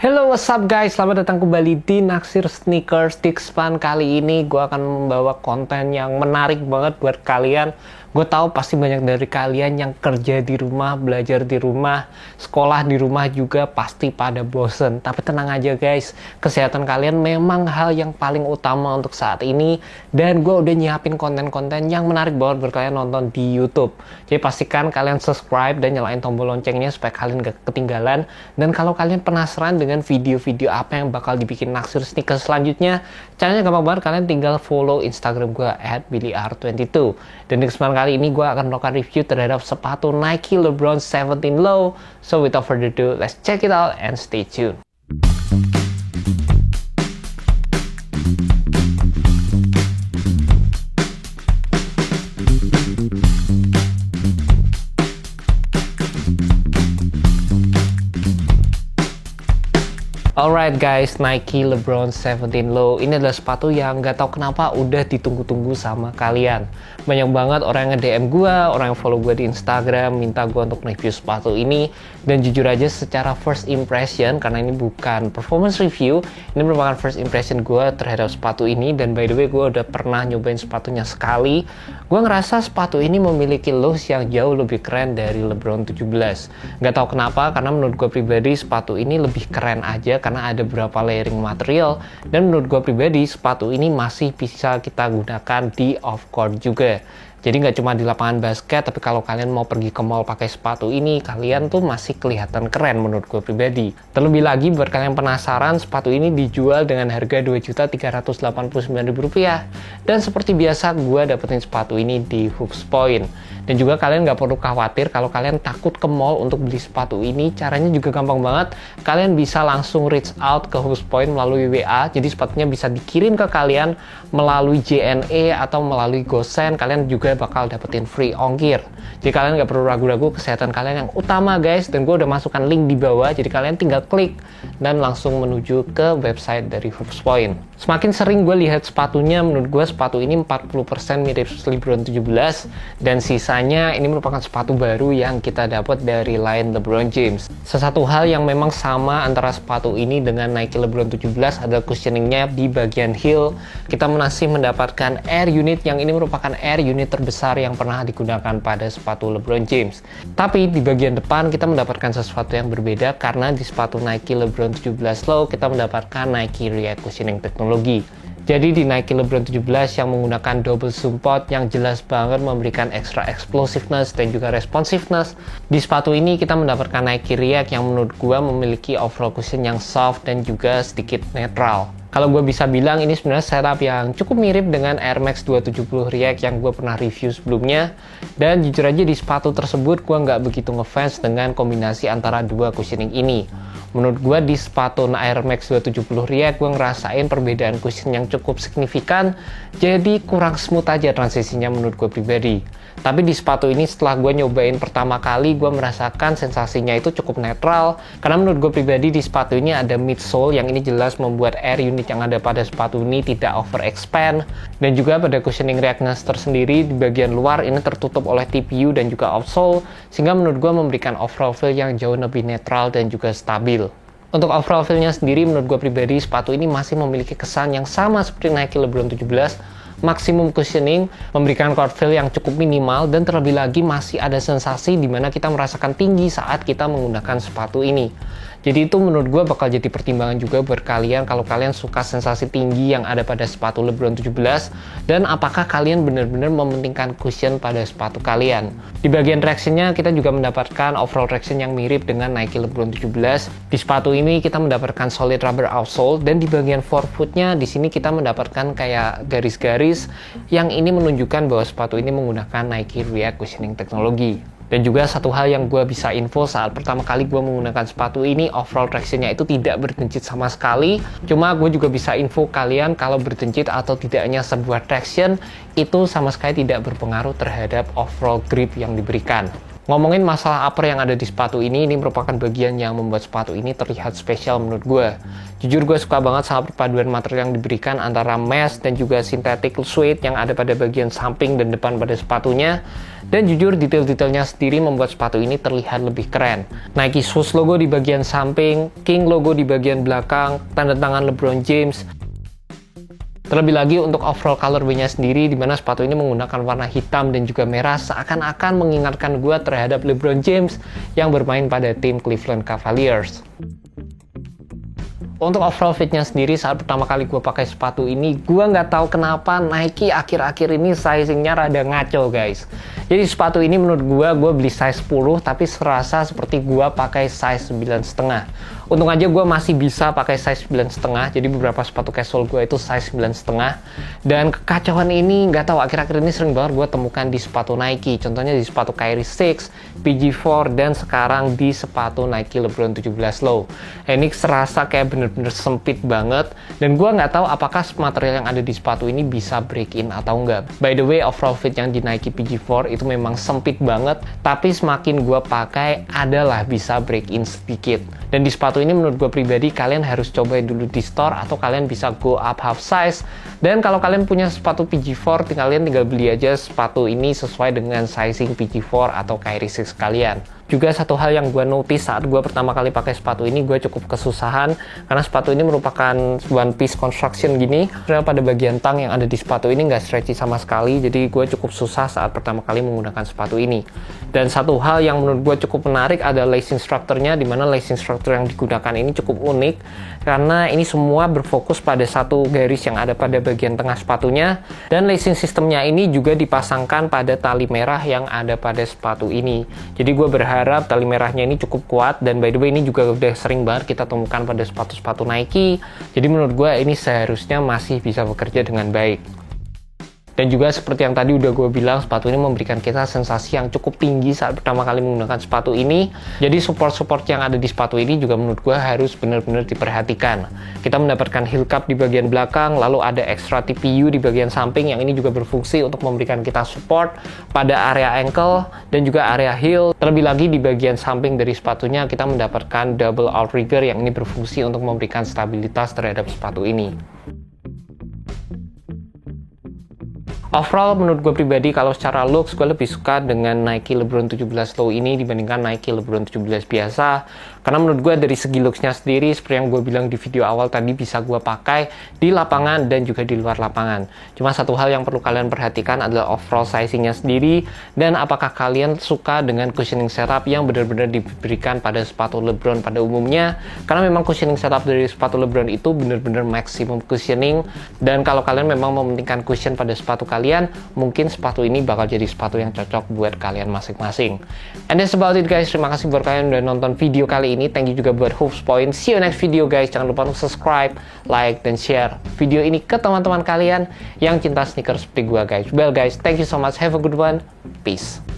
Hello, what's up guys? Selamat datang kembali di Naksir Sneakers Dikspan. Kali ini gue akan membawa konten yang menarik banget buat kalian. Gue tahu pasti banyak dari kalian yang kerja di rumah, belajar di rumah, sekolah di rumah juga pasti pada bosen. Tapi tenang aja guys, kesehatan kalian memang hal yang paling utama untuk saat ini. Dan gue udah nyiapin konten-konten yang menarik banget buat kalian nonton di YouTube. Jadi pastikan kalian subscribe dan nyalain tombol loncengnya supaya kalian gak ketinggalan. Dan kalau kalian penasaran dengan video-video apa yang bakal dibikin Naksir Sneakers selanjutnya, caranya gampang banget, kalian tinggal follow Instagram gue @billyr22. Dan di kesempatan kali ini gue akan melakukan review terhadap sepatu Nike LeBron 17 Low. So without further ado, let's check it out and stay tuned. Alright guys, Nike LeBron 17 Low ini adalah sepatu yang gak tahu kenapa udah ditunggu-tunggu sama kalian. Banyak banget orang yang DM gue, orang yang follow gue di Instagram, minta gue untuk review sepatu ini. Dan jujur aja secara first impression, karena ini bukan performance review, ini merupakan first impression gue terhadap sepatu ini. Dan by the way, gue udah pernah nyobain sepatunya sekali. Gue ngerasa sepatu ini memiliki looks yang jauh lebih keren dari LeBron 17. Gak tahu kenapa, karena menurut gue pribadi sepatu ini lebih keren aja karena ada beberapa layering material, dan menurut gue pribadi sepatu ini masih bisa kita gunakan di off court juga. Jadi nggak cuma di lapangan basket, tapi kalau kalian mau pergi ke mall pakai sepatu ini, kalian tuh masih kelihatan keren menurut gue pribadi. Terlebih lagi buat kalian penasaran, sepatu ini dijual dengan harga Rp2.389.000. Dan seperti biasa, gue dapetin sepatu ini di Hoops Point. Dan juga kalian nggak perlu khawatir kalau kalian takut ke mall untuk beli sepatu ini. Caranya juga gampang banget. Kalian bisa langsung reach out ke Hoops Point melalui WA. Jadi sepatunya bisa dikirim ke kalian melalui JNE atau melalui GoSend. Kalian juga bakal dapetin free ongkir. Jadi kalian nggak perlu ragu-ragu, kesehatan kalian yang utama guys. Dan gue udah masukkan link di bawah. Jadi kalian tinggal klik dan langsung menuju ke website dari Hoops Point. Semakin sering gue lihat sepatunya, menurut gue sepatu ini 40% mirip LeBron 17, dan sisanya ini merupakan sepatu baru yang kita dapat dari line LeBron James. Sesuatu hal yang memang sama antara sepatu ini dengan Nike LeBron 17 adalah cushioningnya di bagian heel. Kita masih mendapatkan air unit yang ini merupakan air unit terbesar yang pernah digunakan pada sepatu LeBron James. Tapi di bagian depan kita mendapatkan sesuatu yang berbeda, karena di sepatu Nike LeBron 17 Low kita mendapatkan Nike React Cushioning Technology. Jadi di Nike LeBron 17 yang menggunakan double support yang jelas banget memberikan extra explosiveness dan juga responsiveness. Di sepatu ini kita mendapatkan Nike React yang menurut gua memiliki overall cushion yang soft dan juga sedikit netral. Kalau gue bisa bilang ini sebenarnya setup yang cukup mirip dengan Air Max 270 React yang gue pernah review sebelumnya. Dan jujur aja di sepatu tersebut gue nggak begitu ngefans dengan kombinasi antara dua cushioning ini. Menurut gue di sepatu Air Max 270 React gue ngerasain perbedaan cushion yang cukup signifikan. Jadi kurang smooth aja transisinya menurut gue pribadi. Tapi di sepatu ini setelah gue nyobain pertama kali, gue merasakan sensasinya itu cukup netral. Karena menurut gue pribadi di sepatu ini ada midsole yang ini jelas membuat air unit yang ada pada sepatu ini tidak overexpand. Dan juga pada cushioning reactness tersendiri di bagian luar ini tertutup oleh TPU dan juga outsole. Sehingga menurut gue memberikan overall feel yang jauh lebih netral dan juga stabil. Untuk overall feel-nya sendiri menurut gue pribadi sepatu ini masih memiliki kesan yang sama seperti Nike LeBron 17. Maksimum cushioning, memberikan court feel yang cukup minimal, dan terlebih lagi masih ada sensasi di mana kita merasakan tinggi saat kita menggunakan sepatu ini. Jadi itu menurut gue bakal jadi pertimbangan juga buat kalian kalau kalian suka sensasi tinggi yang ada pada sepatu LeBron 17, dan apakah kalian benar-benar mementingkan cushion pada sepatu kalian. Di bagian tractionnya kita juga mendapatkan overall traction yang mirip dengan Nike LeBron 17. Di sepatu ini kita mendapatkan solid rubber outsole, dan di bagian forefootnya di sini kita mendapatkan kayak garis-garis yang ini menunjukkan bahwa sepatu ini menggunakan Nike React Cushioning Technology. Dan juga satu hal yang gue bisa info saat pertama kali gue menggunakan sepatu ini, overall tractionnya itu tidak berdencit sama sekali. Cuma gue juga bisa info kalian kalau berdencit atau tidaknya sebuah traction itu sama sekali tidak berpengaruh terhadap overall grip yang diberikan. Ngomongin masalah upper yang ada di sepatu ini merupakan bagian yang membuat sepatu ini terlihat spesial menurut gue. Jujur gue suka banget sama perpaduan material yang diberikan antara mesh dan juga synthetic suede yang ada pada bagian samping dan depan pada sepatunya. Dan jujur detail-detailnya sendiri membuat sepatu ini terlihat lebih keren. Nike Shoes logo di bagian samping, King logo di bagian belakang, tanda tangan LeBron James. Terlebih lagi untuk overall colorway-nya sendiri, di mana sepatu ini menggunakan warna hitam dan juga merah, seakan-akan mengingatkan gue terhadap LeBron James yang bermain pada tim Cleveland Cavaliers. Untuk overall fitnya sendiri, saat pertama kali gue pakai sepatu ini, gue nggak tahu kenapa Nike akhir-akhir ini sizingnya rada ngaco guys. Jadi sepatu ini menurut gue beli size 10, tapi serasa seperti gue pakai size 9,5. Untung aja gue masih bisa pakai size 9,5, jadi beberapa sepatu casual gue itu size 9,5. Dan kekacauan ini nggak tahu akhir-akhir ini sering banget gue temukan di sepatu Nike. Contohnya di sepatu Kyrie 6, PG4, dan sekarang di sepatu Nike LeBron 17 Low. Ini serasa kayak bener-bener sempit banget, dan gue nggak tahu apakah material yang ada di sepatu ini bisa break in atau enggak. By the way, overall fit yang di Nike PG4 itu memang sempit banget, tapi semakin gue pakai adalah bisa break in sedikit. Dan di sepatu ini menurut gue pribadi kalian harus coba dulu di store, atau kalian bisa go up half size. Dan kalau kalian punya sepatu PG4, kalian tinggal beli aja sepatu ini sesuai dengan sizing PG4 atau Kyrie 6 kalian. Juga satu hal yang gue notice saat gue pertama kali pakai sepatu ini, gue cukup kesusahan karena sepatu ini merupakan one piece construction gini. Karena pada bagian tang yang ada di sepatu ini nggak stretchy sama sekali, jadi gue cukup susah saat pertama kali menggunakan sepatu ini. Dan satu hal yang menurut gue cukup menarik ada lacing structure-nya, dimana lacing structure yang digunakan ini cukup unik karena ini semua berfokus pada satu garis yang ada pada bagian tengah sepatunya, dan lacing sistemnya ini juga dipasangkan pada tali merah yang ada pada sepatu ini. Jadi gue berharap tali merahnya ini cukup kuat, dan by the way ini juga udah sering banget kita temukan pada sepatu-sepatu Nike. Jadi menurut gue ini seharusnya masih bisa bekerja dengan baik. Dan juga seperti yang tadi udah gue bilang, sepatu ini memberikan kita sensasi yang cukup tinggi saat pertama kali menggunakan sepatu ini. Jadi support-support yang ada di sepatu ini juga menurut gue harus benar-benar diperhatikan. Kita mendapatkan heel cup di bagian belakang, lalu ada extra TPU di bagian samping yang ini juga berfungsi untuk memberikan kita support pada area ankle dan juga area heel. Terlebih lagi di bagian samping dari sepatunya kita mendapatkan double outrigger yang ini berfungsi untuk memberikan stabilitas terhadap sepatu ini. Overall menurut gue pribadi kalau secara looks gue lebih suka dengan Nike LeBron 17 Low ini dibandingkan Nike LeBron 17 biasa. Karena menurut gue dari segi looksnya sendiri, seperti yang gue bilang di video awal tadi, bisa gue pakai di lapangan dan juga di luar lapangan. Cuma satu hal yang perlu kalian perhatikan adalah overall sizingnya sendiri, dan apakah kalian suka dengan cushioning setup yang benar-benar diberikan pada sepatu LeBron pada umumnya. Karena memang cushioning setup dari sepatu LeBron itu benar-benar maximum cushioning, dan kalau kalian memang mementingkan cushion pada sepatu kalian, mungkin sepatu ini bakal jadi sepatu yang cocok buat kalian masing-masing. And that's about it guys, terima kasih buat kalian udah nonton video kali ini. Thank you juga buat Hoops Point. See you next video guys. Jangan lupa untuk subscribe, like, dan share video ini ke teman-teman kalian yang cinta sneakers seperti gua guys. Well guys, thank you so much. Have a good one. Peace.